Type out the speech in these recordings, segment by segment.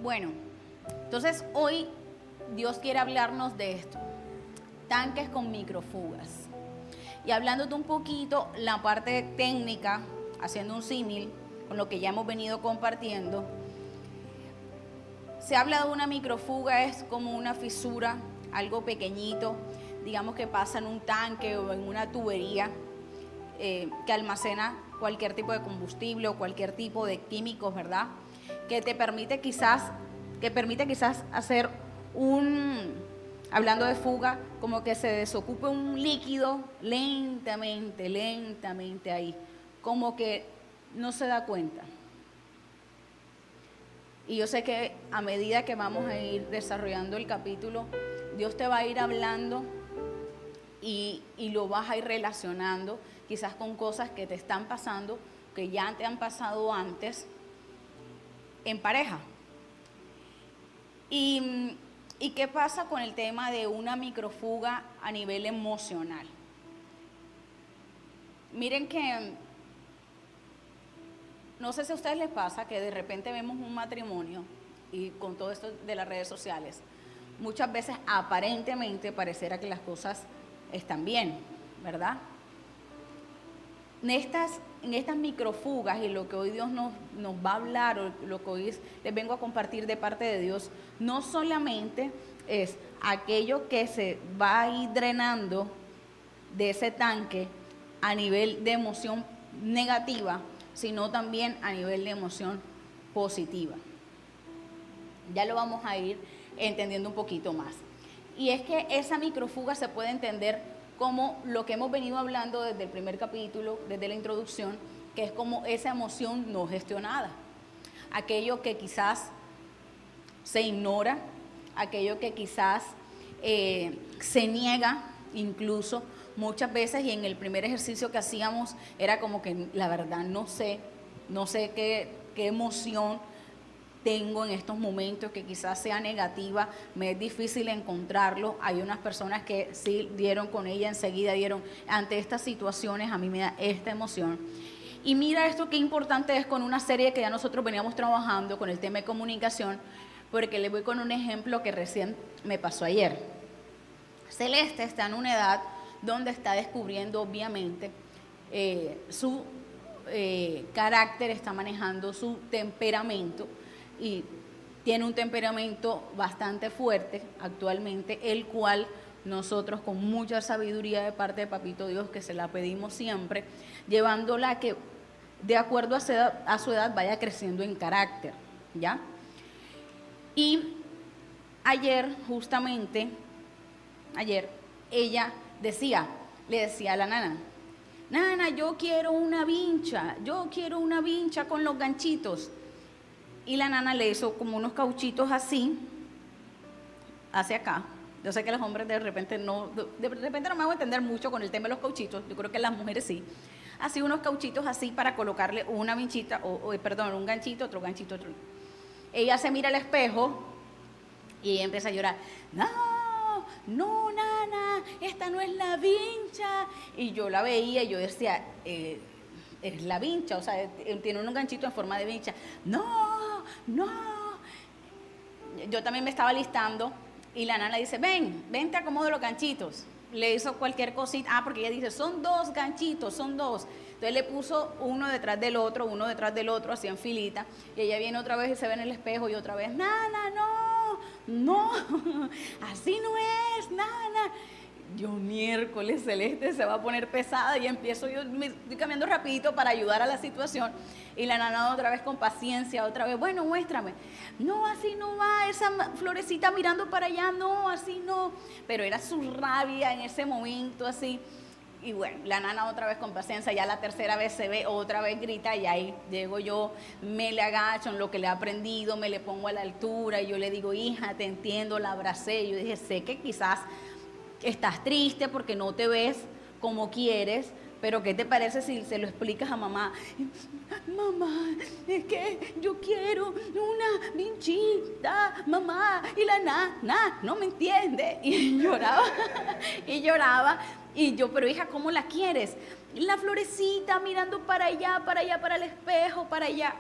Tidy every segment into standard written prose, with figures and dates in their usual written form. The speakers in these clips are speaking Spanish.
Bueno, entonces hoy Dios quiere hablarnos de esto, tanques con microfugas. Y hablándote un poquito la parte técnica, haciendo un símil con lo que ya hemos venido compartiendo, se habla de una microfuga, es como una fisura, algo pequeñito, digamos que pasa en un tanque o en una tubería que almacena cualquier tipo de combustible o cualquier tipo de químicos, ¿verdad? Que te permite quizás hacer hablando de fuga, como que se desocupe un líquido lentamente ahí, como que no se da cuenta. Y yo sé que a medida que vamos a ir desarrollando el capítulo, Dios te va a ir hablando y lo vas a ir relacionando quizás con cosas que te están pasando, que ya te han pasado antes en pareja. ¿Y qué pasa con el tema de una microfuga a nivel emocional? Miren que, no sé si a ustedes les pasa que de repente vemos un matrimonio y con todo esto de las redes sociales, muchas veces aparentemente pareciera que las cosas están bien, ¿verdad? En estas microfugas y lo que hoy Dios nos va a hablar, o lo que hoy les vengo a compartir de parte de Dios, no solamente es aquello que se va a ir drenando de ese tanque a nivel de emoción negativa, sino también a nivel de emoción positiva. Ya lo vamos a ir entendiendo un poquito más. Y es que esa microfuga se puede entender como lo que hemos venido hablando desde el primer capítulo, desde la introducción, que es como esa emoción no gestionada. Aquello que quizás se ignora, aquello que quizás se niega incluso muchas veces, y en el primer ejercicio que hacíamos era como que la verdad no sé qué emoción tengo en estos momentos, que quizás sea negativa, me es difícil encontrarlo. Hay unas personas que sí dieron con ella enseguida, dieron ante estas situaciones, a mí me da esta emoción. Y mira esto qué importante es con una serie que ya nosotros veníamos trabajando con el tema de comunicación, porque les voy con un ejemplo que recién me pasó ayer. Celeste está en una edad donde está descubriendo obviamente su carácter, está manejando su temperamento, y tiene un temperamento bastante fuerte actualmente, el cual nosotros con mucha sabiduría de parte de Papito Dios, que se la pedimos siempre, llevándola a que de acuerdo a su edad vaya creciendo en carácter, ¿ya? Y ayer, justamente, ella le decía a la nana, nana, yo quiero una vincha con los ganchitos. Y la nana le hizo como unos cauchitos así, hacia acá. Yo sé que los hombres de repente no me voy a entender mucho con el tema de los cauchitos, yo creo que las mujeres sí. Así unos cauchitos así para colocarle una vinchita, un ganchito, otro ganchito, otro. Ella se mira al espejo y empieza a llorar. No, nana, esta no es la vincha. Y yo la veía y yo decía, es la vincha, o sea, tiene un ganchito en forma de vincha. No. Yo también me estaba listando y la nana dice, ven, te acomodo los ganchitos. Le hizo cualquier cosita, porque ella dice, son dos ganchitos, son dos. Entonces le puso uno detrás del otro, así en filita. Y ella viene otra vez y se ve en el espejo y otra vez, nana, no, así no es, nana. Yo miércoles, Celeste se va a poner pesada, y empiezo yo, me estoy cambiando rapidito para ayudar a la situación, y la nana otra vez con paciencia, otra vez, bueno, muéstrame. No, así no va, esa florecita mirando para allá, no, así no. Pero era su rabia en ese momento así. Y bueno, la nana otra vez con paciencia, ya la tercera vez se ve, otra vez grita, y ahí llego yo, me le agacho en lo que le he aprendido, me le pongo a la altura, y yo le digo, hija, te entiendo, la abracé. Yo dije, sé que quizás estás triste porque no te ves como quieres, pero ¿qué te parece si se lo explicas a mamá? Mamá, es que yo quiero una vinchita, mamá, y la nana no me entiende. Y lloraba, y yo, pero hija, ¿cómo la quieres? La florecita mirando para allá, para el espejo, para allá.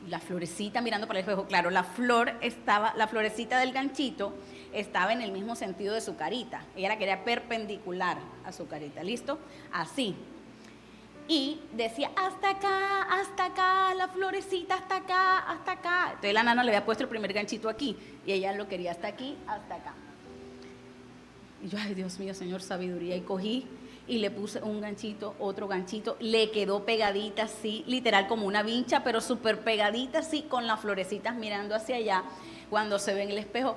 la florecita mirando para el espejo. Claro, la florecita del ganchito estaba en el mismo sentido de su carita. Ella la quería perpendicular a su carita, ¿listo? Así. Y decía, hasta acá, la florecita, hasta acá. Entonces la nana le había puesto el primer ganchito aquí y ella lo quería hasta aquí, hasta acá. Y yo, ay, Dios mío, Señor, sabiduría. Y cogí y le puse un ganchito, otro ganchito, le quedó pegadita así, literal como una vincha, pero súper pegadita así, con las florecitas mirando hacia allá. Cuando se ve en el espejo,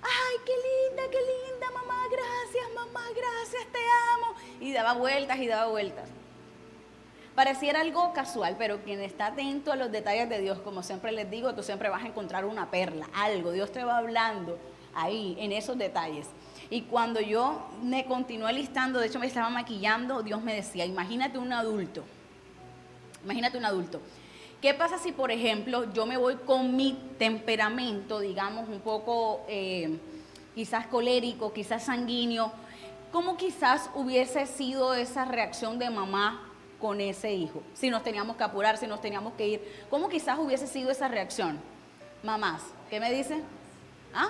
ay, qué linda, mamá, gracias, te amo. Y daba vueltas. Pareciera algo casual, pero quien está atento a los detalles de Dios, como siempre les digo, tú siempre vas a encontrar una perla, algo. Dios te va hablando ahí, en esos detalles. Y cuando yo me continué listando, de hecho me estaba maquillando, Dios me decía, imagínate un adulto. ¿Qué pasa si, por ejemplo, yo me voy con mi temperamento, digamos, un poco quizás colérico, quizás sanguíneo? ¿Cómo quizás hubiese sido esa reacción de mamá con ese hijo? Si nos teníamos que apurar, si nos teníamos que ir, ¿cómo quizás hubiese sido esa reacción? Mamás, ¿qué me dicen? ¿Ah?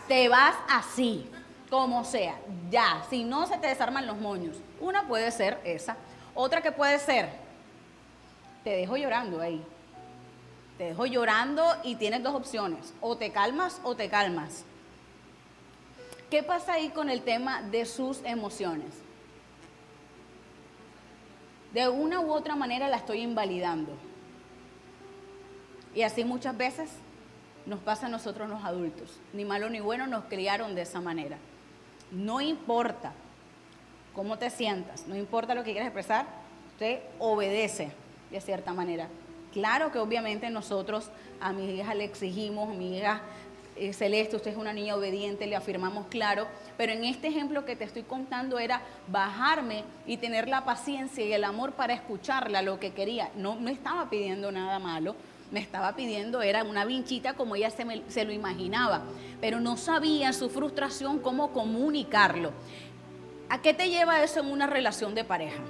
Te vas así, como sea, ya, si no se te desarman los moños. Una puede ser esa. Otra que puede ser, te dejo llorando ahí. Te dejo llorando y tienes dos opciones, o te calmas o te calmas. ¿Qué pasa ahí con el tema de sus emociones? De una u otra manera la estoy invalidando. Y así muchas veces nos pasa a nosotros los adultos. Ni malo ni bueno nos criaron de esa manera. No importa cómo te sientas, no importa lo que quieras expresar, usted obedece de cierta manera. Claro que obviamente nosotros a mi hija le exigimos, a mi hija Celeste, usted es una niña obediente, le afirmamos claro, pero en este ejemplo que te estoy contando era bajarme y tener la paciencia y el amor para escucharla, lo que quería. No me estaba pidiendo nada malo, me estaba pidiendo, era una vinchita como ella se lo imaginaba, pero no sabía en su frustración cómo comunicarlo. ¿A qué te lleva eso en una relación de pareja?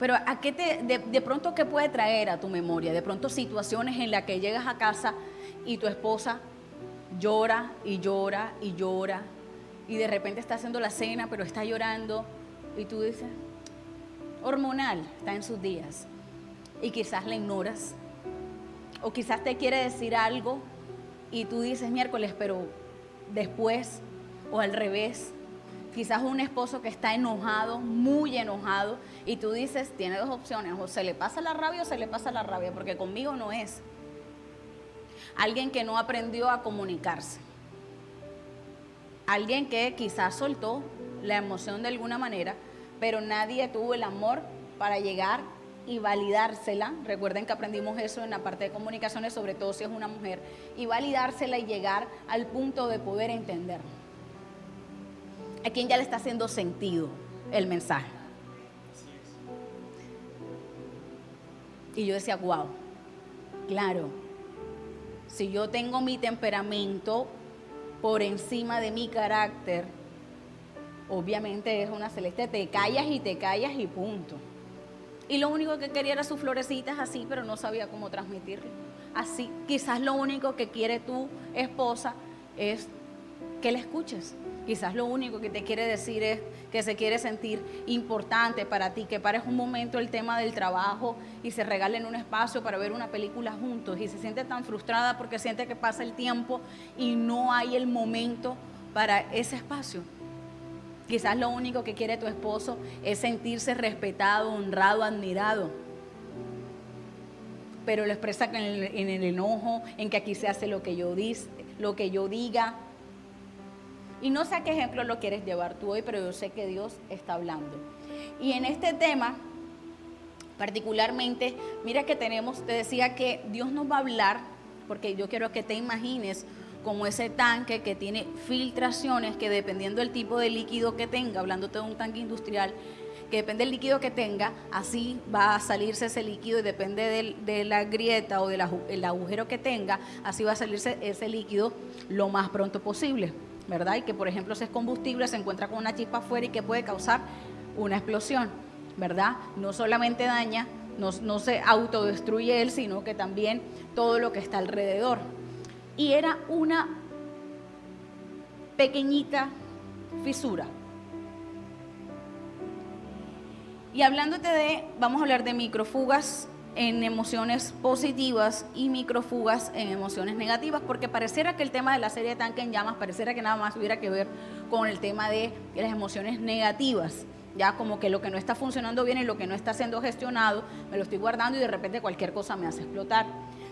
Pero ¿a qué de pronto qué puede traer a tu memoria? De pronto situaciones en las que llegas a casa y tu esposa llora y llora y llora y de repente está haciendo la cena pero está llorando y tú dices, hormonal, está en sus días y quizás la ignoras o quizás te quiere decir algo y tú dices miércoles pero después o al revés. Quizás un esposo que está enojado, muy enojado, y tú dices, tiene dos opciones, o se le pasa la rabia o se le pasa la rabia, porque conmigo no es. Alguien que no aprendió a comunicarse. Alguien que quizás soltó la emoción de alguna manera, pero nadie tuvo el amor para llegar y validársela. Recuerden que aprendimos eso en la parte de comunicaciones, sobre todo si es una mujer, y validársela y llegar al punto de poder entender. A quien ya le está haciendo sentido el mensaje. Y yo decía, wow, claro, si yo tengo mi temperamento por encima de mi carácter, obviamente es una Celeste, te callas y punto. Y lo único que quería era sus florecitas así, pero no sabía cómo transmitirlo. Así, quizás lo único que quiere tu esposa es que la escuches. Quizás lo único que te quiere decir es que se quiere sentir importante para ti, que pares un momento el tema del trabajo y se regalen un espacio para ver una película juntos y se siente tan frustrada porque siente que pasa el tiempo y no hay el momento para ese espacio. Quizás lo único que quiere tu esposo es sentirse respetado, honrado, admirado, pero lo expresa en el enojo, en que aquí se hace lo que yo diga. Y no sé a qué ejemplo lo quieres llevar tú hoy, pero yo sé que Dios está hablando. Y en este tema, particularmente, mira que te decía que Dios nos va a hablar, porque yo quiero que te imagines como ese tanque que tiene filtraciones, que dependiendo del tipo de líquido que tenga, hablándote de un tanque industrial, que depende del líquido que tenga, así va a salirse ese líquido y depende de la grieta o del agujero que tenga, así va a salirse ese líquido lo más pronto posible, ¿verdad? Y que por ejemplo si es combustible se encuentra con una chispa afuera y que puede causar una explosión, ¿verdad? No solamente daña, no se autodestruye él, sino que también todo lo que está alrededor. Y era una pequeñita fisura. Y hablándote vamos a hablar de microfugas en emociones positivas y microfugas en emociones negativas, porque pareciera que el tema de la serie Tanque en Llamas pareciera que nada más tuviera que ver con el tema de las emociones negativas, ya como que lo que no está funcionando bien y lo que no está siendo gestionado, me lo estoy guardando y de repente cualquier cosa me hace explotar.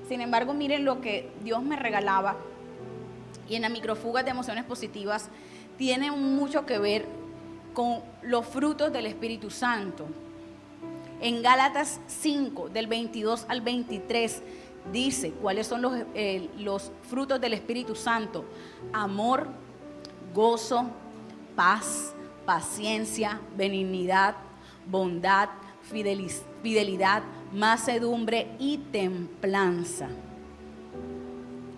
Sin embargo, miren lo que Dios me regalaba, y en la microfugas de emociones positivas tiene mucho que ver con los frutos del Espíritu Santo. En Gálatas 5, del 22 al 23, dice cuáles son los frutos del Espíritu Santo: amor, gozo, paz, paciencia, benignidad, bondad, fidelidad, mansedumbre y templanza.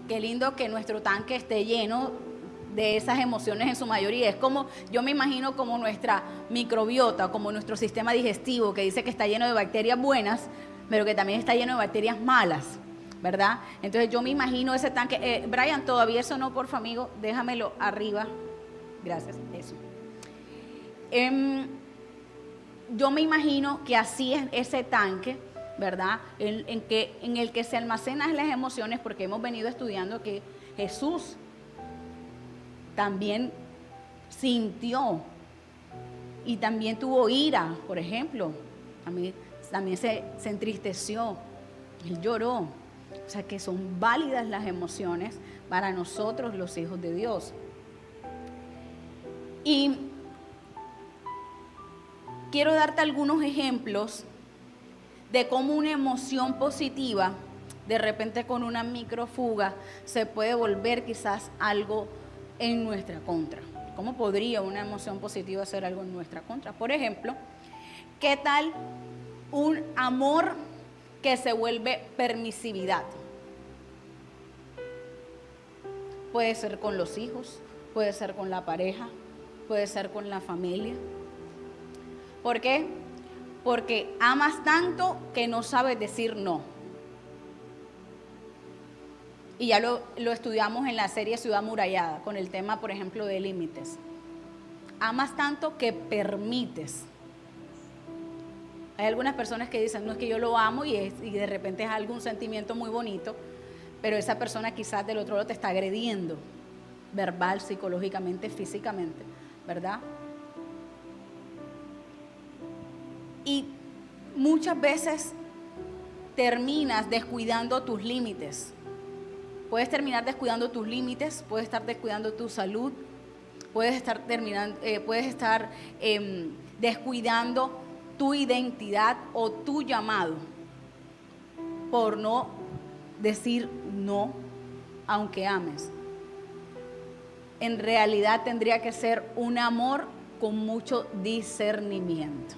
Qué lindo que nuestro tanque esté lleno de esas emociones en su mayoría. Es como, yo me imagino como nuestra microbiota, como nuestro sistema digestivo, que dice que está lleno de bacterias buenas, pero que también está lleno de bacterias malas, ¿verdad? Entonces yo me imagino ese tanque. Brian, todavía eso no, por favor, amigo, déjamelo arriba. Gracias, eso. Yo me imagino que así es ese tanque, ¿verdad? En el que se almacenan las emociones, porque hemos venido estudiando que Jesús también sintió y también tuvo ira, por ejemplo. También se entristeció, él lloró. O sea que son válidas las emociones para nosotros los hijos de Dios. Y quiero darte algunos ejemplos de cómo una emoción positiva, de repente con una microfuga, se puede volver quizás algo en nuestra contra. ¿Cómo podría una emoción positiva hacer algo en nuestra contra? Por ejemplo, ¿qué tal un amor que se vuelve permisividad? Puede ser con los hijos, puede ser con la pareja, puede ser con la familia. ¿Por qué? Porque amas tanto que no sabes decir no. Y ya lo estudiamos en la serie Ciudad Amurallada, con el tema, por ejemplo, de límites. Amas tanto que permites. Hay algunas personas que dicen, no, es que yo lo amo y de repente es algún sentimiento muy bonito, pero esa persona quizás del otro lado te está agrediendo, verbal, psicológicamente, físicamente, ¿verdad? Y muchas veces terminas descuidando tus límites. Puedes terminar descuidando tus límites, puedes estar descuidando tu salud, puedes estar descuidando tu identidad o tu llamado por no decir no, aunque ames. En realidad tendría que ser un amor con mucho discernimiento,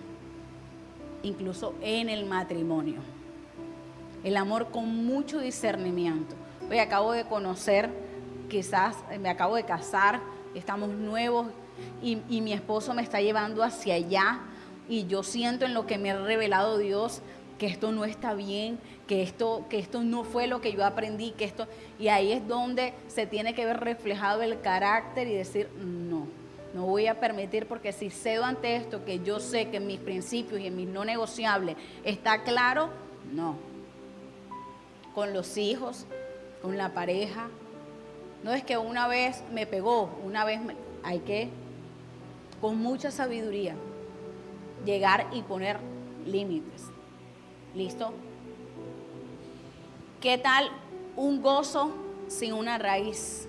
incluso en el matrimonio. El amor con mucho discernimiento. Hoy acabo de conocer, quizás me acabo de casar, estamos nuevos y mi esposo me está llevando hacia allá y yo siento en lo que me ha revelado Dios que esto no está bien, que esto no fue lo que yo aprendí, y ahí es donde se tiene que ver reflejado el carácter y decir no voy a permitir, porque si cedo ante esto que yo sé que en mis principios y en mis no negociables está claro, no. Con los hijos, con la pareja, no es que una vez me pegó, hay que, con mucha sabiduría, llegar y poner límites. ¿Listo? ¿Qué tal un gozo sin una raíz?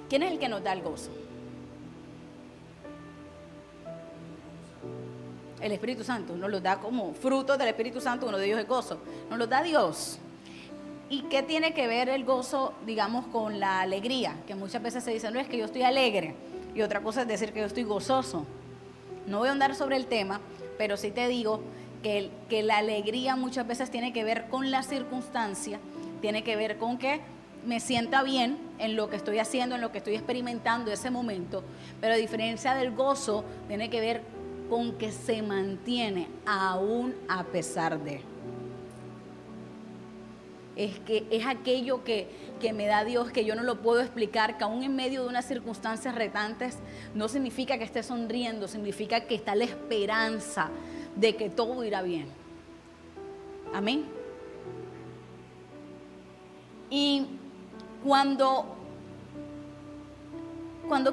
¿Quién es el que nos da el gozo? El Espíritu Santo nos lo da como fruto del Espíritu Santo, uno de ellos es gozo, nos lo da Dios. ¿Y qué tiene que ver el gozo, digamos, con la alegría? Que muchas veces se dice, no, es que yo estoy alegre, y otra cosa es decir que yo estoy gozoso. No voy a andar sobre el tema, pero sí te digo que la alegría muchas veces tiene que ver con la circunstancia, tiene que ver con que me sienta bien en lo que estoy haciendo, en lo que estoy experimentando ese momento, pero a diferencia del gozo, tiene que ver con que se mantiene aún a pesar de. Es aquello que me da Dios, que yo no lo puedo explicar, que aún en medio de unas circunstancias retantes, no significa que esté sonriendo, significa que está la esperanza de que todo irá bien. Amén. Y cuando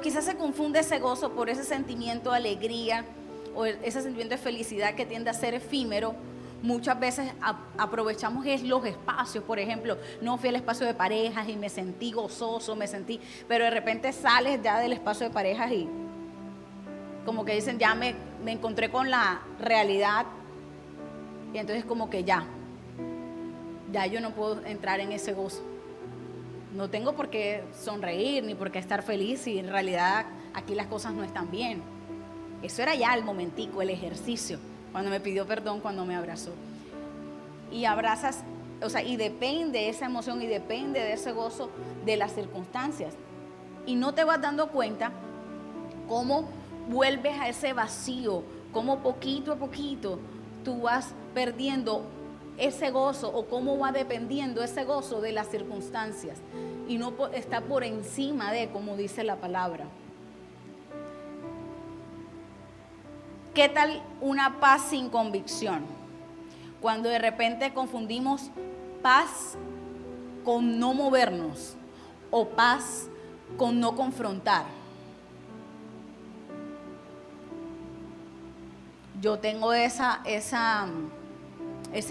quizás se confunde ese gozo por ese sentimiento de alegría o ese sentimiento de felicidad que tiende a ser efímero, muchas veces aprovechamos los espacios. Por ejemplo, no fui al espacio de parejas y me sentí gozoso, pero de repente sales ya del espacio de parejas y como que dicen, ya me encontré con la realidad, y entonces como que ya yo no puedo entrar en ese gozo. No tengo por qué sonreír ni por qué estar feliz si en realidad aquí las cosas no están bien. Eso era ya el momentico, el ejercicio, cuando me pidió perdón, cuando me abrazó. Y abrazas, y depende esa emoción y depende de ese gozo de las circunstancias. Y no te vas dando cuenta cómo vuelves a ese vacío, cómo poquito a poquito tú vas perdiendo ese gozo, o cómo va dependiendo ese gozo de las circunstancias y no está por encima de, como dice la palabra. ¿Qué tal una paz sin convicción? Cuando de repente confundimos paz con no movernos o paz con no confrontar. Yo tengo ese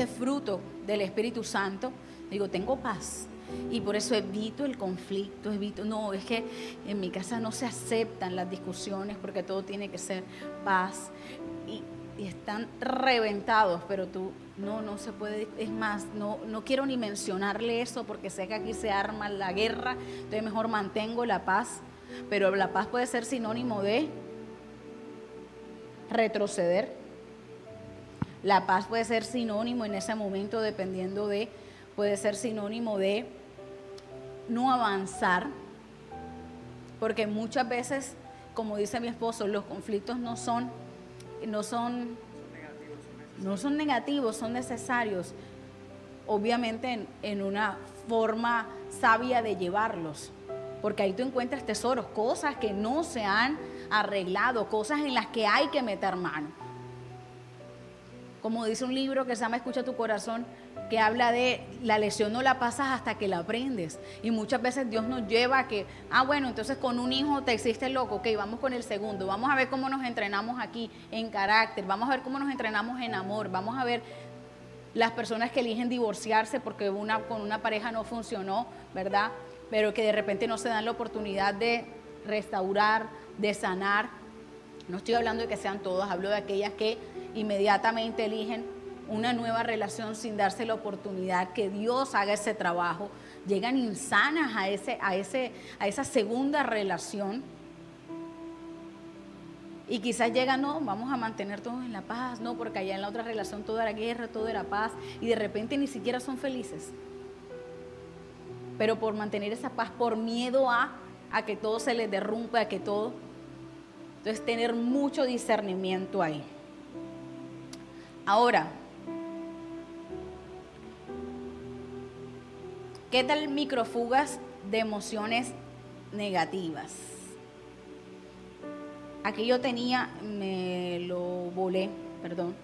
fruto del Espíritu Santo, digo, tengo paz, y por eso evito el conflicto, no, es que en mi casa no se aceptan las discusiones porque todo tiene que ser paz, y están reventados, pero tú, no se puede, es más, no quiero ni mencionarle eso porque sé que aquí se arma la guerra, entonces mejor mantengo la paz. Pero la paz puede ser sinónimo de retroceder. La paz puede ser sinónimo en ese momento, puede ser sinónimo de no avanzar, porque muchas veces, como dice mi esposo, los conflictos no son negativos, son necesarios, obviamente en una forma sabia de llevarlos, porque ahí tú encuentras tesoros, cosas que no se han arreglado, cosas en las que hay que meter mano. Como dice un libro que se llama Escucha tu corazón, que habla de la lección no la pasas hasta que la aprendes. Y muchas veces Dios nos lleva a que, bueno, entonces con un hijo te hiciste loco, ok, vamos con el segundo, vamos a ver cómo nos entrenamos aquí en carácter, vamos a ver cómo nos entrenamos en amor, vamos a ver las personas que eligen divorciarse porque con una pareja no funcionó, ¿verdad? Pero que de repente no se dan la oportunidad de restaurar, de sanar. No estoy hablando de que sean todas, hablo de aquellas que inmediatamente eligen una nueva relación sin darse la oportunidad que Dios haga ese trabajo, llegan insanas a esa segunda relación, y quizás llegan, no, vamos a mantener todos en la paz, no, porque allá en la otra relación todo era guerra, todo era paz, y de repente ni siquiera son felices, pero por mantener esa paz, por miedo a que todo se les derrumbe, entonces tener mucho discernimiento ahí. Ahora, ¿qué tal microfugas de emociones negativas? Aquí yo tenía,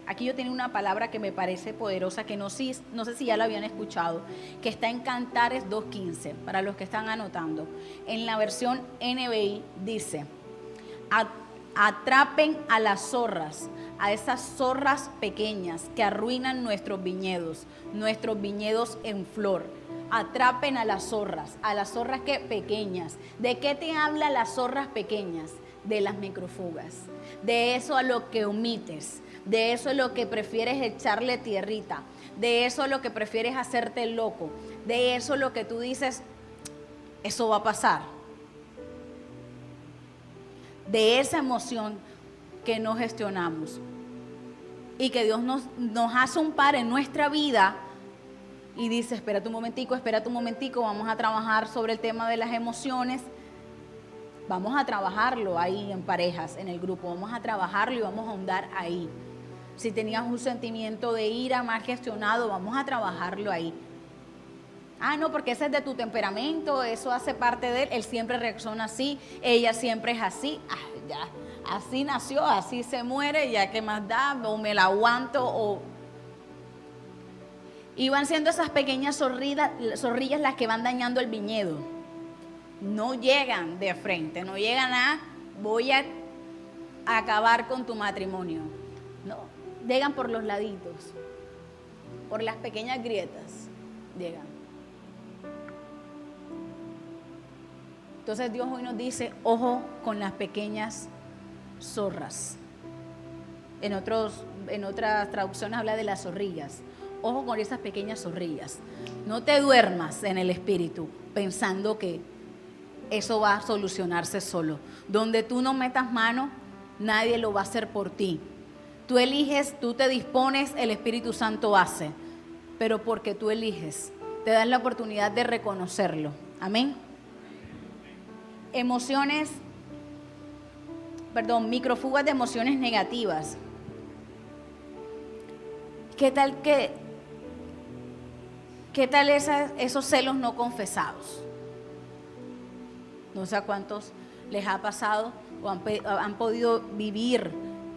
aquí yo tenía una palabra que me parece poderosa, que no sé si ya la habían escuchado, que está en Cantares 2:15, para los que están anotando. En la versión NBI dice: atrapen a las zorras, a esas zorras pequeñas que arruinan nuestros viñedos en flor. Atrapen a las zorras que pequeñas. ¿De qué te habla las zorras pequeñas? De las microfugas, de eso a lo que omites, de eso a lo que prefieres echarle tierrita, de eso a lo que prefieres hacerte loco, de eso a lo que tú dices, eso va a pasar. De esa emoción que no gestionamos y que Dios nos hace un par en nuestra vida y dice, espérate un momentico, vamos a trabajar sobre el tema de las emociones. Vamos a trabajarlo ahí en parejas, en el grupo, vamos a trabajarlo y vamos a ahondar ahí. Si tenías un sentimiento de ira mal gestionado, vamos a trabajarlo ahí. Ah, no, porque ese es de tu temperamento, eso hace parte de él siempre reacciona así, ella siempre es así. Ya, así nació, así se muere, ya qué más da, o me la aguanto, Y van siendo esas pequeñas zorrillas las que van dañando el viñedo. No llegan de frente, no llegan voy a acabar con tu matrimonio. No, llegan por los laditos, por las pequeñas grietas, llegan. Entonces Dios hoy nos dice, ojo con las pequeñas zorras. En otras traducciones habla de las zorrillas. Ojo con esas pequeñas zorrillas. No te duermas en el espíritu pensando que eso va a solucionarse solo. Donde tú no metas mano, nadie lo va a hacer por ti. Tú eliges, tú te dispones, el Espíritu Santo hace. Pero porque tú eliges, te das la oportunidad de reconocerlo. Amén. Microfugas de emociones negativas. ¿Qué tal esos celos no confesados? No sé a cuántos les ha pasado o han podido vivir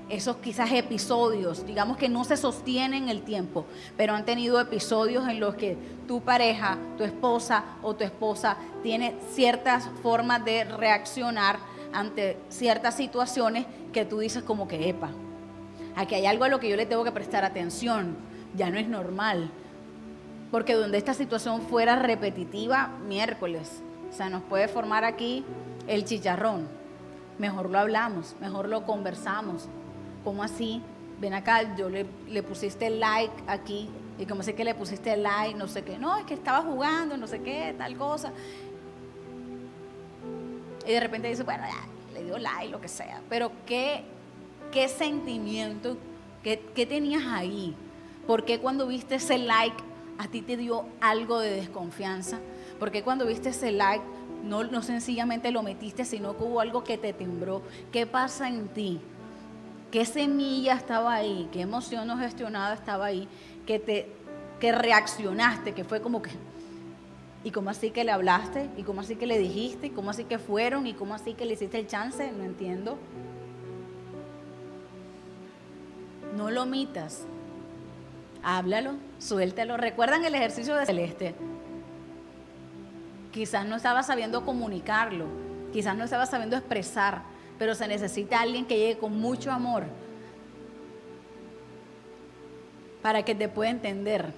esos quizás episodios, digamos que no se sostienen en el tiempo, pero han tenido episodios en los que tu pareja, tu esposa o tu esposa tiene ciertas formas de reaccionar ante ciertas situaciones que tú dices como que, epa, aquí hay algo a lo que yo le tengo que prestar atención, ya no es normal, porque donde esta situación fuera repetitiva, miércoles, o sea, nos puede formar aquí el chicharrón. Mejor lo hablamos, mejor lo conversamos. ¿Cómo así? Ven acá, yo le pusiste like aquí, y como sé que le pusiste like, no sé qué. No, es que estaba jugando, no sé qué, tal cosa. Y de repente dice, bueno, ya, le dio like, lo que sea. Pero ¿qué sentimiento, qué tenías ahí? ¿Por qué cuando viste ese like a ti te dio algo de desconfianza? Porque cuando viste ese like, no sencillamente lo metiste, sino que hubo algo que te timbró. ¿Qué pasa en ti? ¿Qué semilla estaba ahí? ¿Qué emoción no gestionada estaba ahí? Que reaccionaste, que fue como que... ¿Y cómo así que le hablaste? ¿Y cómo así que le dijiste? ¿Y cómo así que fueron? ¿Y cómo así que le hiciste el chance? No entiendo. No lo omitas. Háblalo, suéltalo. ¿Recuerdan el ejercicio de Celeste? Quizás no estaba sabiendo comunicarlo, quizás no estaba sabiendo expresar, pero se necesita alguien que llegue con mucho amor para que te pueda entender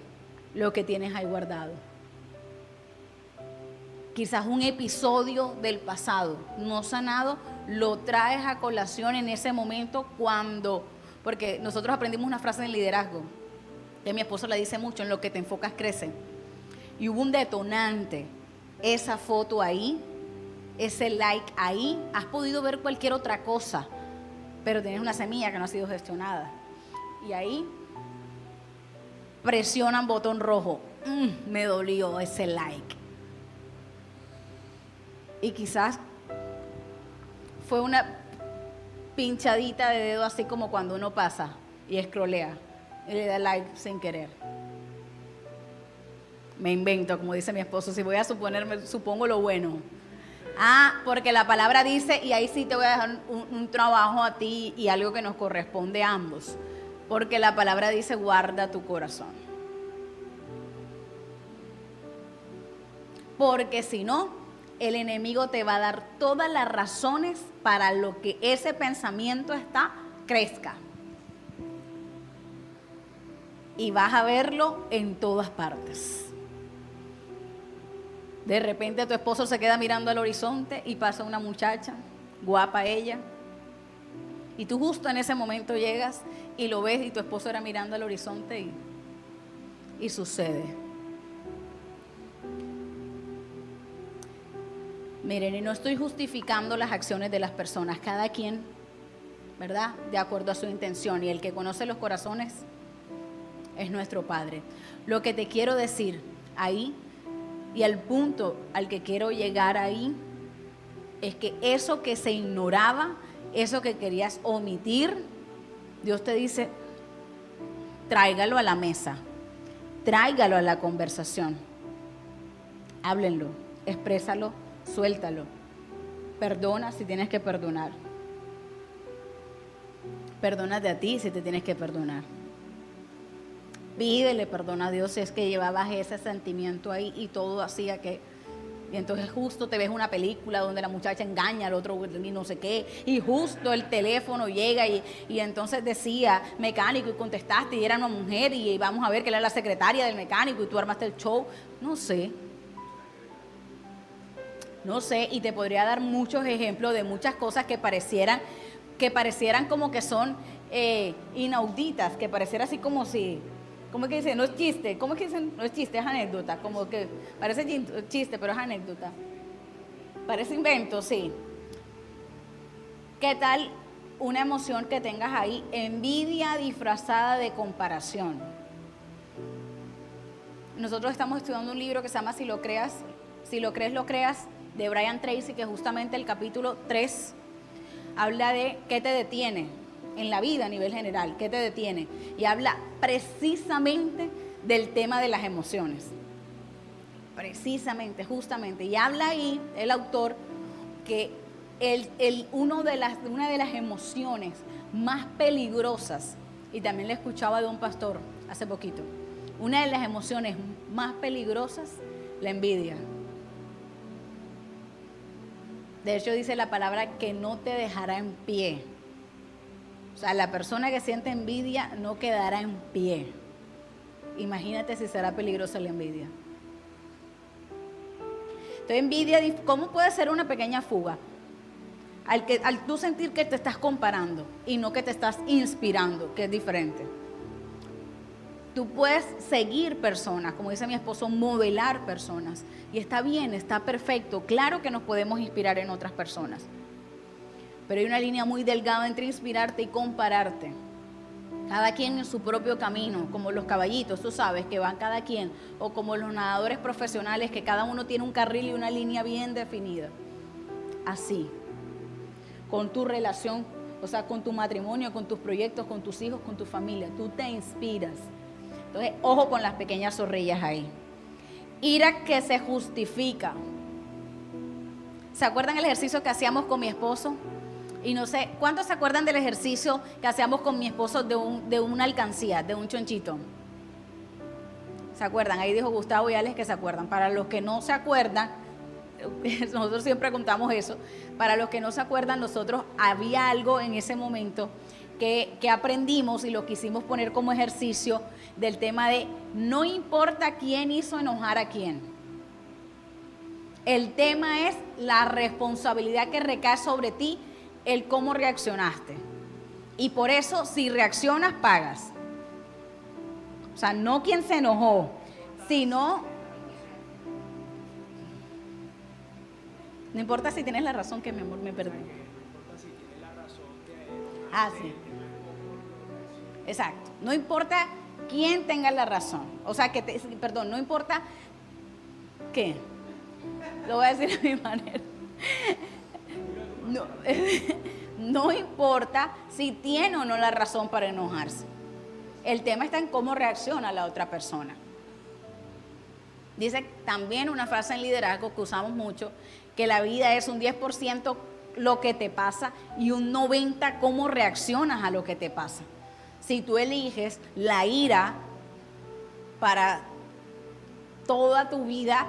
lo que tienes ahí guardado. Quizás un episodio del pasado no sanado lo traes a colación en ese momento porque nosotros aprendimos una frase en liderazgo que mi esposo la dice mucho, en lo que te enfocas crece. Y hubo un detonante. Esa foto ahí, ese like ahí, has podido ver cualquier otra cosa, pero tienes una semilla que no ha sido gestionada. Y ahí presionan botón rojo. Me dolió ese like. Y quizás fue una pinchadita de dedo, así como cuando uno pasa y escrolea y le da like sin querer. Me invento, como dice mi esposo, si voy a supongo lo bueno. Porque la palabra dice, y ahí sí te voy a dejar un trabajo a ti y algo que nos corresponde a ambos. Porque la palabra dice, guarda tu corazón. Porque si no, el enemigo te va a dar todas las razones para lo que ese pensamiento crezca. Y vas a verlo en todas partes. De repente tu esposo se queda mirando al horizonte y pasa una muchacha, guapa ella, y tú justo en ese momento llegas y lo ves y tu esposo era mirando al horizonte y sucede. Miren, y no estoy justificando las acciones de las personas, cada quien, ¿verdad?, de acuerdo a su intención, y el que conoce los corazones es nuestro Padre. Lo que te quiero decir ahí, y al punto al que quiero llegar ahí, es que eso que se ignoraba, eso que querías omitir, Dios te dice, tráigalo a la mesa, tráigalo a la conversación, háblenlo, exprésalo, suéltalo, perdona si tienes que perdonar, perdónate a ti si te tienes que perdonar. Pídele perdón a Dios si es que llevabas ese sentimiento ahí y todo hacía que... Y entonces justo te ves una película donde la muchacha engaña al otro y no sé qué, y justo el teléfono llega y entonces decía mecánico y contestaste y era una mujer y vamos a ver que era la secretaria del mecánico y tú armaste el show. No sé, y te podría dar muchos ejemplos de muchas cosas que parecieran como que son inauditas, que pareciera así como si... ¿Cómo es que dicen? No es chiste. ¿Cómo es que dicen? No es chiste, es anécdota. Como que parece chiste, pero es anécdota. Parece invento, sí. ¿Qué tal una emoción que tengas ahí? Envidia disfrazada de comparación. Nosotros estamos estudiando un libro que se llama Si lo crees, lo creas, de Brian Tracy, que justamente el capítulo 3 habla de qué te detiene en la vida a nivel general, qué te detiene, y habla precisamente del tema de las emociones, precisamente, justamente, y habla ahí el autor que una de las emociones más peligrosas, y también le escuchaba de un pastor hace poquito, una de las emociones más peligrosas, la envidia. De hecho dice la palabra que no te dejará en pie. O sea, la persona que siente envidia no quedará en pie. Imagínate si será peligrosa la envidia. Entonces, envidia, ¿cómo puede ser una pequeña fuga? Al tú sentir que te estás comparando y no que te estás inspirando, que es diferente. Tú puedes seguir personas, como dice mi esposo, modelar personas. Y está bien, está perfecto. Claro que nos podemos inspirar en otras personas. Pero hay una línea muy delgada entre inspirarte y compararte. Cada quien en su propio camino, como los caballitos, tú sabes, que van cada quien, o como los nadadores profesionales, que cada uno tiene un carril y una línea bien definida. Así, con tu relación, o sea, con tu matrimonio, con tus proyectos, con tus hijos, con tu familia, tú te inspiras. Entonces, ojo con las pequeñas zorrillas ahí. Ira que se justifica. ¿Se acuerdan el ejercicio que hacíamos con mi esposo? Y no sé, ¿cuántos se acuerdan del ejercicio que hacíamos con mi esposo de una alcancía, de un chonchito? ¿Se acuerdan? Ahí dijo Gustavo y Alex que se acuerdan. Para los que no se acuerdan, nosotros siempre contamos eso. Para los que no se acuerdan, nosotros había algo en ese momento que aprendimos y lo quisimos poner como ejercicio del tema de no importa quién hizo enojar a quién. El tema es la responsabilidad que recae sobre ti, el cómo reaccionaste. Y por eso, si reaccionas, pagas. O sea, no quien se enojó, sino... No importa si tienes la razón, que mi amor me perdí. Sí. Exacto. No importa quién tenga la razón. O sea, no importa qué. Lo voy a decir a mi manera. No importa si tiene o no la razón para enojarse. El tema está en cómo reacciona la otra persona. Dice también una frase en liderazgo que usamos mucho, que la vida es un 10% lo que te pasa y un 90% cómo reaccionas a lo que te pasa. Si tú eliges la ira para toda tu vida,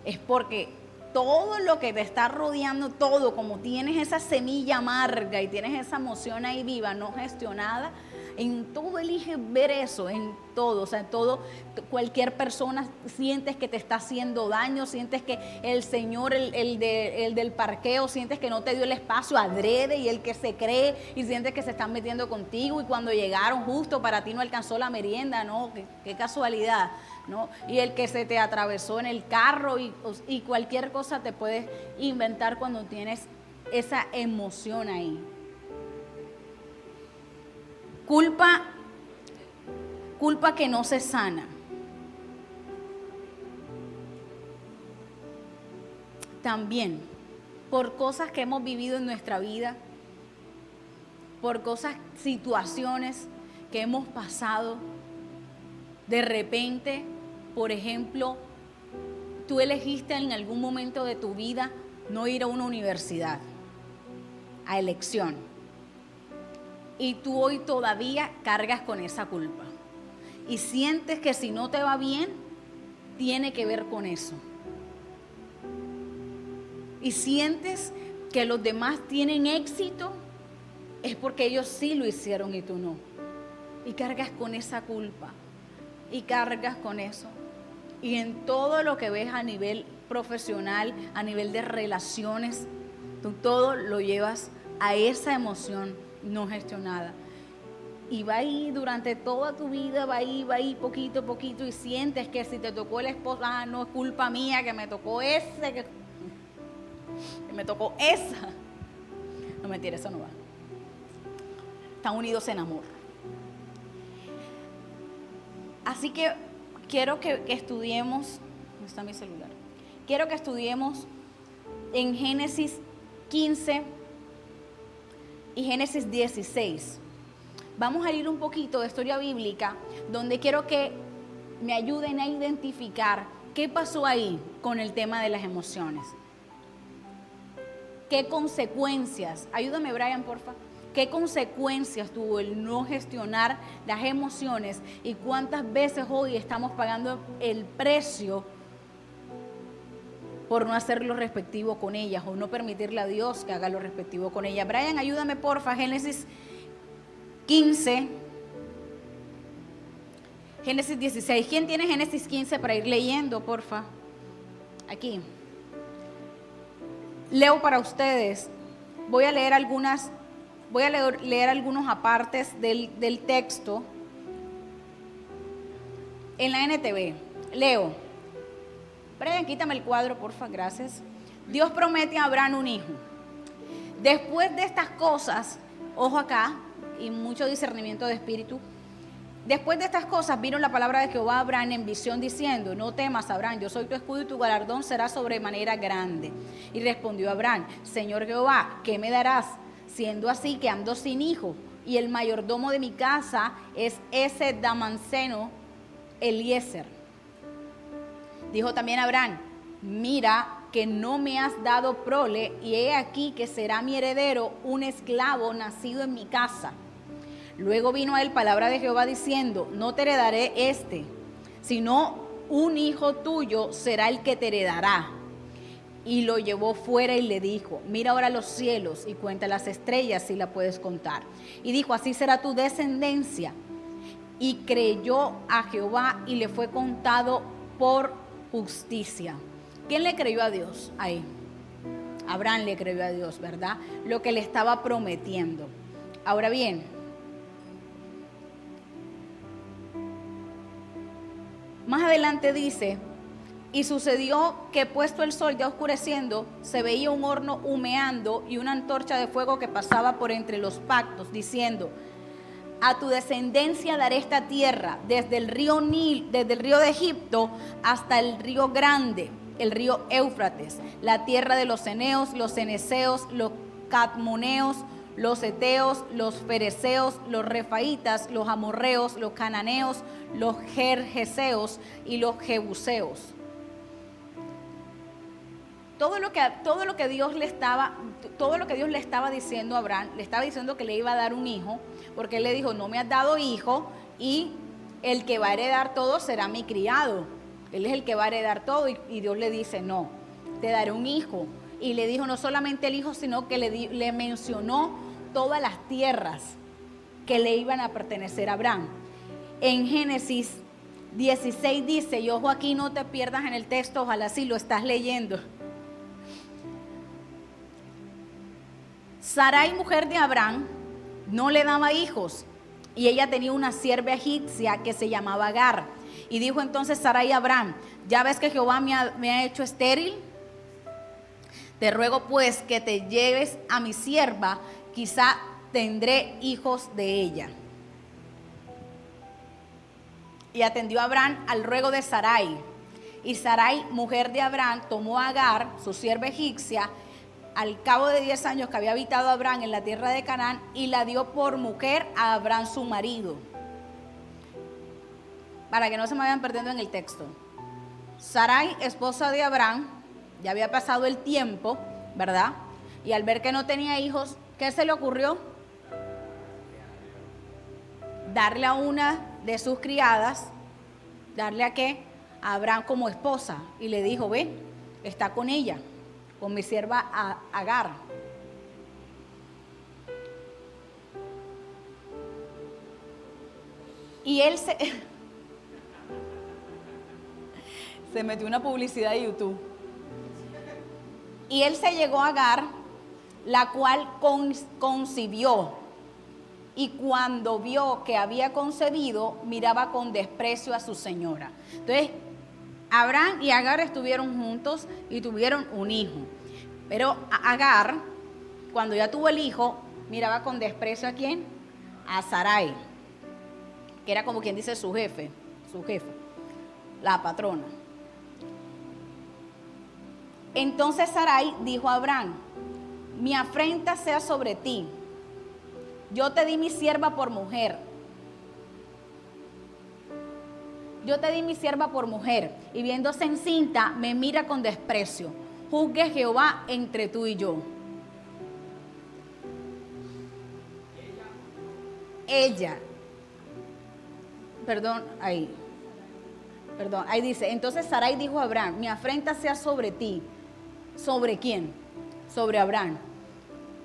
es porque todo lo que te está rodeando, todo, como tienes esa semilla amarga y tienes esa emoción ahí viva, no gestionada, en todo eliges ver eso, en todo, o sea, en todo, cualquier persona sientes que te está haciendo daño, sientes que el señor, el del parqueo, sientes que no te dio el espacio adrede y el que se cree y sientes que se están metiendo contigo y cuando llegaron justo para ti no alcanzó la merienda, no, qué casualidad, ¿no? Y el que se te atravesó en el carro y cualquier cosa te puedes inventar cuando tienes esa emoción ahí. Culpa culpa que no se sana. También por cosas que hemos vivido en nuestra vida, por cosas, situaciones que hemos pasado. De repente, por ejemplo, tú elegiste en algún momento de tu vida no ir a una universidad, a elección. Y tú hoy todavía cargas con esa culpa. Y sientes que si no te va bien, tiene que ver con eso. Y sientes que los demás tienen éxito, es porque ellos sí lo hicieron y tú no. Y cargas con esa culpa. Y cargas con eso. Y en todo lo que ves a nivel profesional, a nivel de relaciones, tú todo lo llevas a esa emoción no gestionada. Y va ahí durante toda tu vida, va ahí, poquito a poquito, y sientes que si te tocó el esposo, no es culpa mía que me tocó ese, que me tocó esa. No, mentira, eso no va. Están unidos en amor. Así que quiero que estudiemos, ¿dónde está mi celular? Quiero que estudiemos en Génesis 15 y Génesis 16. Vamos a ir un poquito de historia bíblica, donde quiero que me ayuden a identificar qué pasó ahí con el tema de las emociones. ¿Qué consecuencias? Ayúdame, Brian, porfa. ¿Qué consecuencias tuvo el no gestionar las emociones? Y cuántas veces hoy estamos pagando el precio por no hacer lo respectivo con ellas o no permitirle a Dios que haga lo respectivo con ellas. Brian, ayúdame, porfa. Génesis 15. Génesis 16. ¿Quién tiene Génesis 15 para ir leyendo, porfa? Aquí. Leo para ustedes. Voy a leer algunos apartes del texto en la NTV. Leo. Brian, quítame el cuadro, porfa, gracias. Dios promete a Abraham un hijo. Después de estas cosas, ojo acá, y mucho discernimiento de espíritu. Después de estas cosas vino la palabra de Jehová a Abraham en visión diciendo: no temas, Abraham, yo soy tu escudo y tu galardón será sobremanera grande. Y respondió Abraham: Señor Jehová, ¿qué me darás? Siendo así que ando sin hijo, y el mayordomo de mi casa es ese Damaseno Eliezer. Dijo también Abraham: mira que no me has dado prole, y he aquí que será mi heredero un esclavo nacido en mi casa. Luego vino a él palabra de Jehová diciendo: no te heredaré sino un hijo tuyo será el que te heredará. Y lo llevó fuera y le dijo: mira ahora los cielos y cuenta las estrellas si la puedes contar. Y dijo: así será tu descendencia. Y creyó a Jehová y le fue contado por justicia. ¿Quién le creyó a Dios ahí? Abraham le creyó a Dios, ¿verdad? Lo que le estaba prometiendo. Ahora bien, más adelante dice: y sucedió que puesto el sol ya oscureciendo, se veía un horno humeando y una antorcha de fuego que pasaba por entre los pactos, diciendo: a tu descendencia daré esta tierra, desde el río Nil, desde el río de Egipto hasta el río grande, el río Éufrates, la tierra de los eneos, los ceneseos, los cadmoneos, los heteos, los fereceos, los refaitas, los amorreos, los cananeos, los gergeseos y los jebuseos. Todo lo que Dios le estaba diciendo a Abraham, le estaba diciendo que le iba a dar un hijo, porque él le dijo: no me has dado hijo, y el que va a heredar todo será mi criado. Él es el que va a heredar todo, y Dios le dice: no, te daré un hijo. Y le dijo no solamente el hijo, sino que le mencionó todas las tierras que le iban a pertenecer a Abraham. En Génesis 16 dice, y ojo aquí, no te pierdas en el texto, ojalá si lo estás leyendo. Sarai, mujer de Abraham, no le daba hijos, y ella tenía una sierva egipcia que se llamaba Agar. Y dijo entonces Sarai a Abraham: ¿ya ves que Jehová me ha hecho estéril? Te ruego pues que te lleves a mi sierva, quizá tendré hijos de ella. y atendió a Abraham al ruego de Sarai. Y Sarai, mujer de Abraham, tomó a Agar, su sierva egipcia, al cabo de 10 años que había habitado Abraham en la tierra de Canaán, y la dio por mujer a Abraham su marido. Para que no se me vayan perdiendo en el texto. Sarai, esposa de Abraham, ya había pasado el tiempo, ¿verdad? Y al ver que no tenía hijos, ¿qué se le ocurrió? Darle a una de sus criadas, ¿darle a qué? A Abraham como esposa. Y le dijo, ve, está con ella, con mi sierva Agar. Y él se metió una publicidad de YouTube. Y él se llegó a Agar, la cual concibió. Y cuando vio que había concebido, miraba con desprecio a su señora. Entonces, Abraham y Agar estuvieron juntos y tuvieron un hijo. Pero Agar, cuando ya tuvo el hijo, miraba con desprecio ¿a quién? A Sarai, que era como quien dice su jefa, la patrona. Entonces Sarai dijo a Abraham, mi afrenta sea sobre ti. Yo te di mi sierva por mujer. Y viéndose encinta, me mira con desprecio. Juzgue Jehová entre tú y yo. Ahí dice, entonces Sarai dijo a Abraham, mi afrenta sea sobre ti. ¿Sobre quién? Sobre Abraham.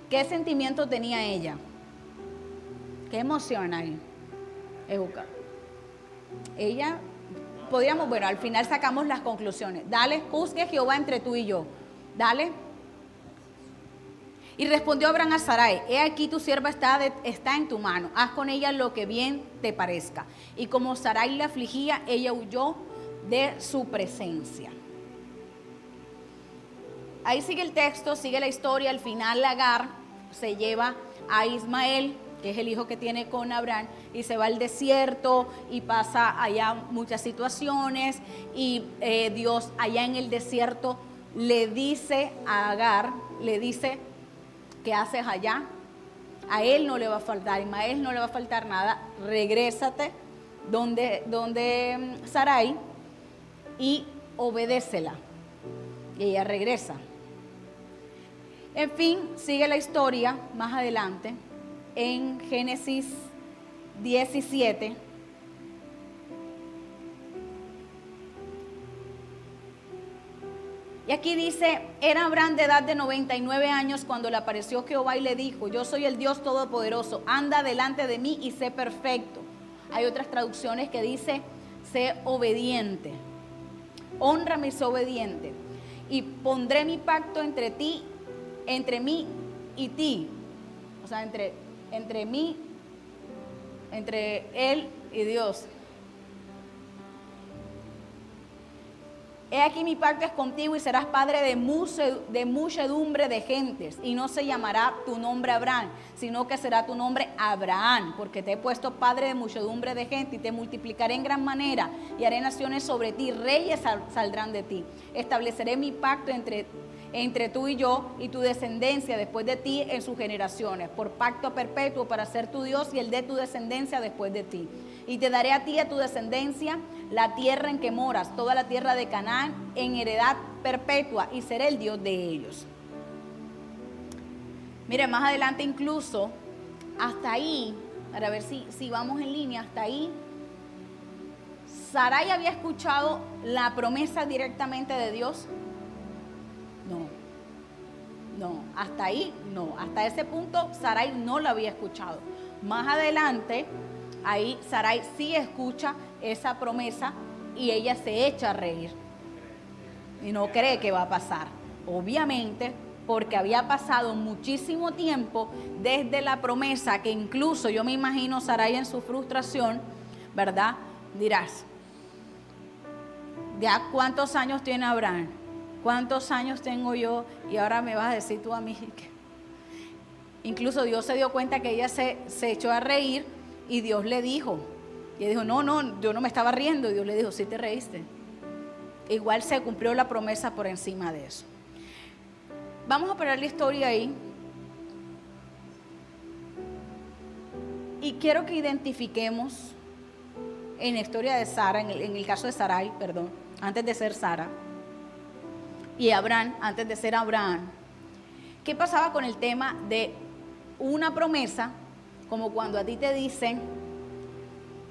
¿Qué sentimiento tenía ella? ¿Qué emoción hay? Ella, al final sacamos las conclusiones. Dale, juzgue Jehová entre tú y yo. Dale. Y respondió Abraham a Sarai, he aquí tu sierva está en tu mano, haz con ella lo que bien te parezca. Y como Sarai la afligía, ella huyó de su presencia. Ahí sigue el texto, sigue la historia. Al final Agar se lleva a Ismael, que es el hijo que tiene con Abraham, y se va al desierto y pasa allá muchas situaciones. Y Dios allá en el desierto le dice a Agar, ¿qué haces allá? A él no le va a faltar, a Ismael no le va a faltar nada. Regrésate donde Sarai y obedécela. Y ella regresa. En fin, sigue la historia más adelante en Génesis 17. Y aquí dice, era Abraham de edad de 99 años cuando le apareció Jehová y le dijo, yo soy el Dios Todopoderoso, anda delante de mí y sé perfecto. Hay otras traducciones que dice, sé obediente, hónrame y sé obediente. Y pondré mi pacto entre mí y ti. O sea, entre él y Dios. He aquí mi pacto es contigo y serás padre de muchedumbre de gentes. Y no se llamará tu nombre Abraham, sino que será tu nombre Abraham, porque te he puesto padre de muchedumbre de gente y te multiplicaré en gran manera y haré naciones sobre ti, reyes saldrán de ti. Estableceré mi pacto entre tú y yo y tu descendencia después de ti en sus generaciones, por pacto perpetuo para ser tu Dios y el de tu descendencia después de ti. Y te daré a ti y a tu descendencia la tierra en que moras, toda la tierra de Canaán, en heredad perpetua, y seré el Dios de ellos. Mire, más adelante incluso, hasta ahí, para ver si vamos en línea, hasta ahí, ¿Sarai había escuchado la promesa directamente de Dios? No, hasta ahí no, hasta ese punto Sarai no la había escuchado. Más adelante, ahí Sarai sí escucha esa promesa y ella se echa a reír y no cree que va a pasar. Obviamente, porque había pasado muchísimo tiempo desde la promesa, que incluso yo me imagino Sarai en su frustración, ¿verdad? Dirás, ¿ya cuántos años tiene Abraham? ¿Cuántos años tengo yo? Y ahora me vas a decir tú a mí que... Incluso Dios se dio cuenta que ella se echó a reír y Dios le dijo, Y ella dijo, no, yo no me estaba riendo. Y Dios le dijo, sí te reíste. Igual se cumplió la promesa por encima de eso. Vamos a parar la historia ahí. Y quiero que identifiquemos en la historia de Sara, en el caso de Sarai, perdón, antes de ser Sara, y Abraham, antes de ser Abraham, ¿qué pasaba con el tema de una promesa? Como cuando a ti te dicen,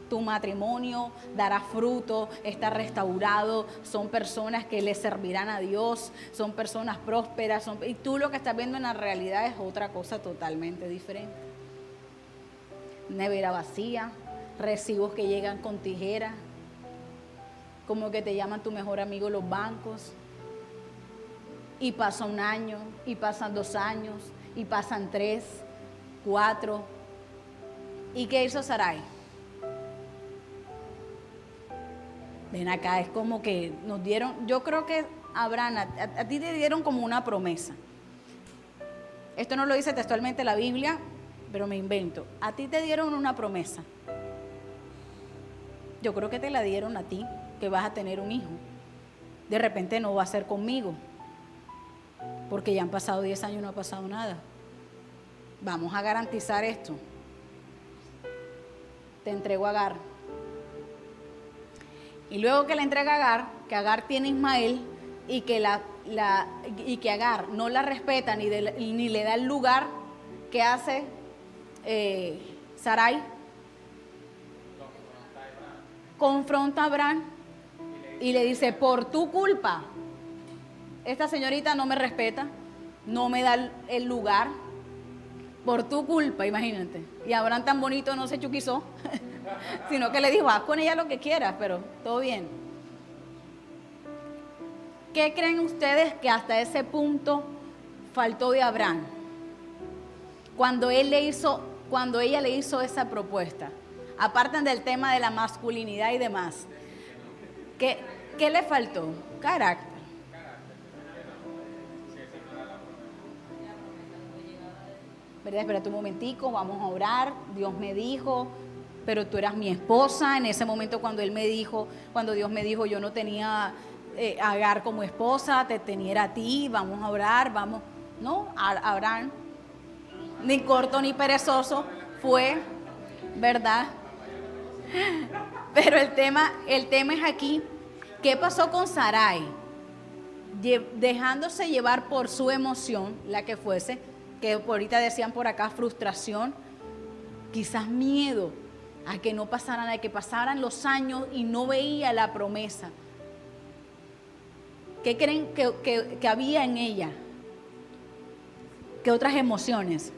tu matrimonio dará fruto, está restaurado, son personas que le servirán a Dios, son personas prósperas, y tú lo que estás viendo en la realidad es otra cosa totalmente diferente. Nevera vacía, recibos que llegan con tijera, como que te llaman tu mejor amigo los bancos, y pasa un año, y pasan 2 años, y pasan 3, 4. ¿Y qué hizo Sarai? Ven acá, es como que nos dieron, yo creo que Abraham, a ti te dieron como una promesa. Esto no lo dice textualmente la Biblia, pero me invento. A ti te dieron una promesa. Yo creo que te la dieron a ti, que vas a tener un hijo. De repente no va a ser conmigo, porque ya han pasado 10 años y no ha pasado nada. Vamos a garantizar esto. Te entrego a Agar. Y luego que le entrega a Agar, que Agar tiene a Ismael y que, y que Agar no la respeta ni le da el lugar que hace Sarai, confronta a Abraham y le dice, por tu culpa, esta señorita no me respeta, no me da el lugar, por tu culpa, imagínate. Y Abraham tan bonito no se chuquizó, sino que le dijo, haz con ella lo que quieras, pero todo bien. ¿Qué creen ustedes que hasta ese punto faltó de Abraham? Cuando ella le hizo esa propuesta, aparte del tema de la masculinidad y demás, ¿qué le faltó? Carácter. ¿Verdad? Espérate un momentico, vamos a orar. Dios me dijo, pero tú eras mi esposa. En ese momento cuando Dios me dijo, yo no tenía a Agar como esposa, te tenía a ti, vamos a orar, vamos. No, Abraham, ni corto ni perezoso, fue, ¿verdad? Pero el tema es aquí, ¿qué pasó con Sarai? Dejándose llevar por su emoción, la que fuese, que ahorita decían por acá frustración, quizás miedo a que no pasaran, a que pasaran los años y no veía la promesa. ¿Qué creen que había en ella? ¿Qué otras emociones?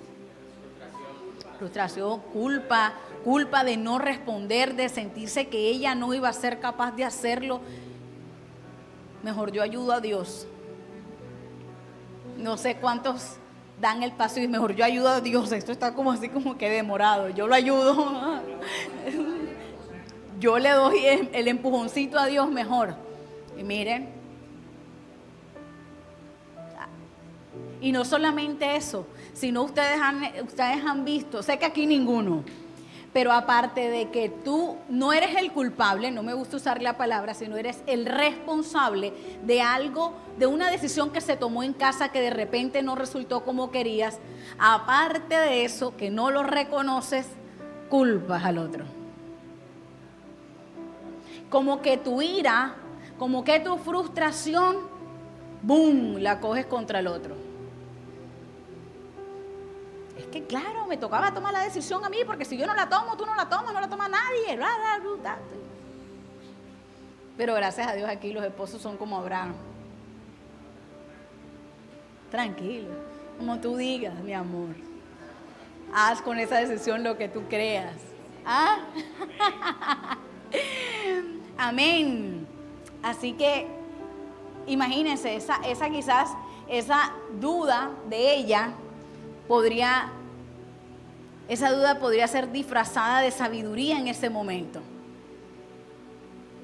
Frustración, culpa de no responder, de sentirse que ella no iba a ser capaz de hacerlo. Mejor yo ayudo a Dios. No sé cuántos dan el paso y mejor yo ayudo a Dios. Esto está como así como que demorado. Yo lo ayudo. Yo le doy el empujoncito a Dios mejor. Y miren. Y no solamente eso, sino ustedes han visto, sé que aquí ninguno, pero aparte de que tú no eres el culpable, no me gusta usar la palabra, sino eres el responsable de algo, de una decisión que se tomó en casa que de repente no resultó como querías, aparte de eso, que no lo reconoces, culpas al otro. Como que tu ira, como que tu frustración, ¡boom!, la coges contra el otro. Es que claro, me tocaba tomar la decisión a mí, porque si yo no la tomo, tú no la tomas, no la toma nadie. Bla, bla, bla, bla. Pero gracias a Dios aquí los esposos son como Abraham. Tranquilo, como tú digas, mi amor. Haz con esa decisión lo que tú creas. ¿Ah? Amén. Así que imagínense, esa duda de ella esa duda podría ser disfrazada de sabiduría en ese momento.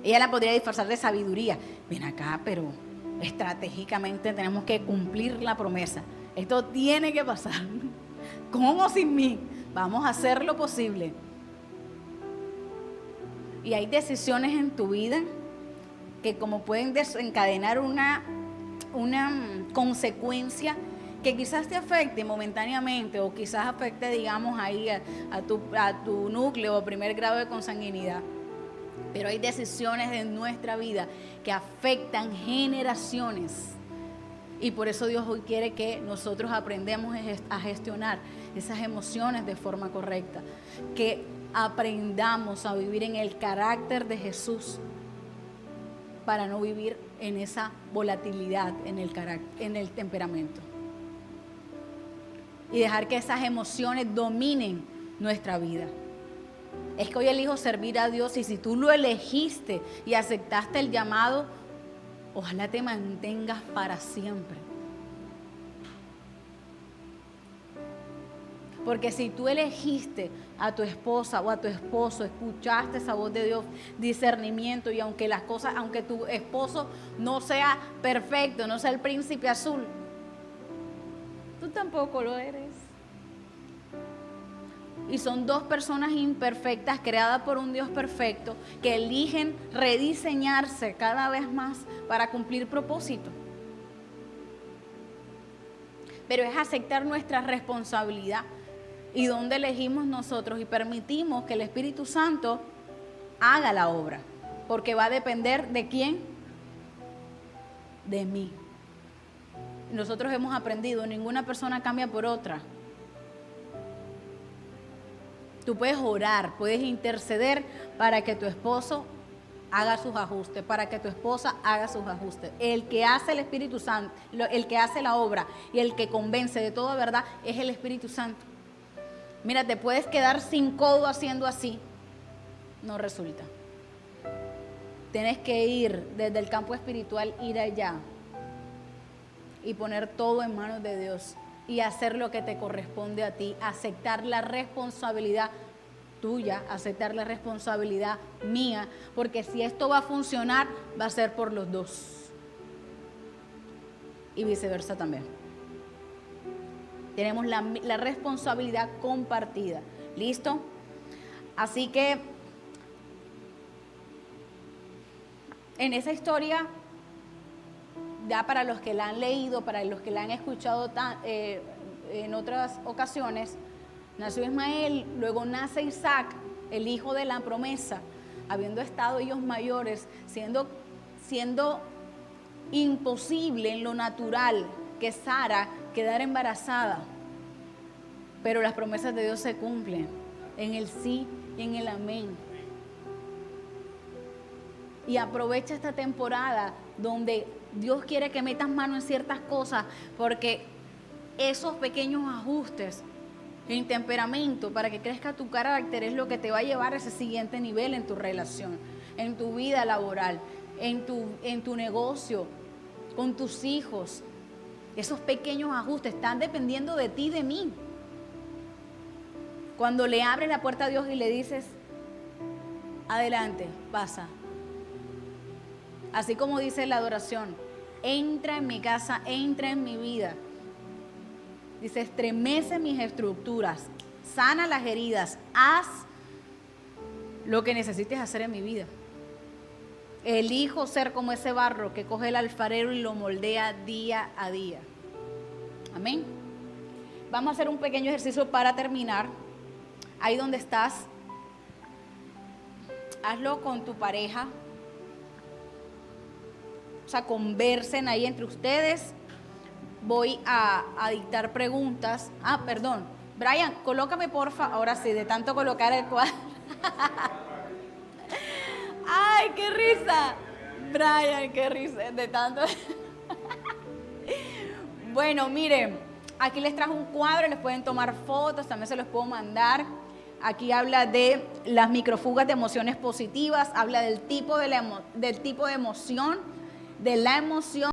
Ella la podría disfrazar de sabiduría. Ven acá, pero estratégicamente tenemos que cumplir la promesa. Esto tiene que pasar. ¿Cómo sin mí? Vamos a hacer lo posible. Y hay decisiones en tu vida que como pueden desencadenar una consecuencia que quizás te afecte momentáneamente o quizás afecte, digamos, ahí a tu núcleo o primer grado de consanguinidad. Pero hay decisiones en nuestra vida que afectan generaciones. Y por eso Dios hoy quiere que nosotros aprendamos a gestionar esas emociones de forma correcta. Que aprendamos a vivir en el carácter de Jesús para no vivir en esa volatilidad en el temperamento. Y dejar que esas emociones dominen nuestra vida. Es que hoy elijo servir a Dios y si tú lo elegiste y aceptaste el llamado, ojalá te mantengas para siempre. Porque si tú elegiste a tu esposa o a tu esposo, escuchaste esa voz de Dios, discernimiento, y aunque tu esposo no sea perfecto, no sea el príncipe azul, tú tampoco lo eres. Y son dos personas imperfectas creadas por un Dios perfecto que eligen rediseñarse cada vez más para cumplir propósito. Pero es aceptar nuestra responsabilidad y donde elegimos nosotros y permitimos que el Espíritu Santo haga la obra. Porque va a depender ¿de quién? De mí. Nosotros hemos aprendido, ninguna persona cambia por otra. Tú puedes orar, puedes interceder para que tu esposo haga sus ajustes, para que tu esposa haga sus ajustes. El que hace el Espíritu Santo, el que hace la obra y el que convence de toda verdad es el Espíritu Santo. Mira, te puedes quedar sin codo haciendo así, no resulta. Tienes que ir desde el campo espiritual, ir allá y poner todo en manos de Dios y hacer lo que te corresponde a ti, aceptar la responsabilidad tuya, aceptar la responsabilidad mía, porque si esto va a funcionar, va a ser por los dos y viceversa también. Tenemos la responsabilidad compartida, ¿listo? Así que en esa historia, ya para los que la han leído, para los que la han escuchado en otras ocasiones, nació Ismael, luego nace Isaac, el hijo de la promesa, habiendo estado ellos mayores, siendo imposible en lo natural que Sara quedara embarazada. Pero las promesas de Dios se cumplen en el sí y en el amén. Y aprovecha esta temporada donde Dios quiere que metas mano en ciertas cosas, porque esos pequeños ajustes en temperamento para que crezca tu carácter es lo que te va a llevar a ese siguiente nivel en tu relación, en tu vida laboral, en tu negocio, con tus hijos. Esos pequeños ajustes están dependiendo de ti y de mí. Cuando le abres la puerta a Dios y le dices, adelante, pasa. Así como dice la adoración, entra en mi casa, entra en mi vida. Dice, estremece mis estructuras, sana las heridas, haz lo que necesites hacer en mi vida. Elijo ser como ese barro que coge el alfarero y lo moldea día a día. Amén. Vamos a hacer un pequeño ejercicio para terminar. Ahí donde estás, hazlo con tu pareja. O sea, conversen ahí entre ustedes. Voy a dictar preguntas. Perdón. Brian, colócame porfa. Ahora sí, de tanto colocar el cuadro. ¡Ay, qué risa! Brian, qué risa. De tanto. Bueno, miren. Aquí les trajo un cuadro. Les pueden tomar fotos. También se los puedo mandar. Aquí habla de las microfugas de emociones positivas. Habla del tipo de emoción. De la emoción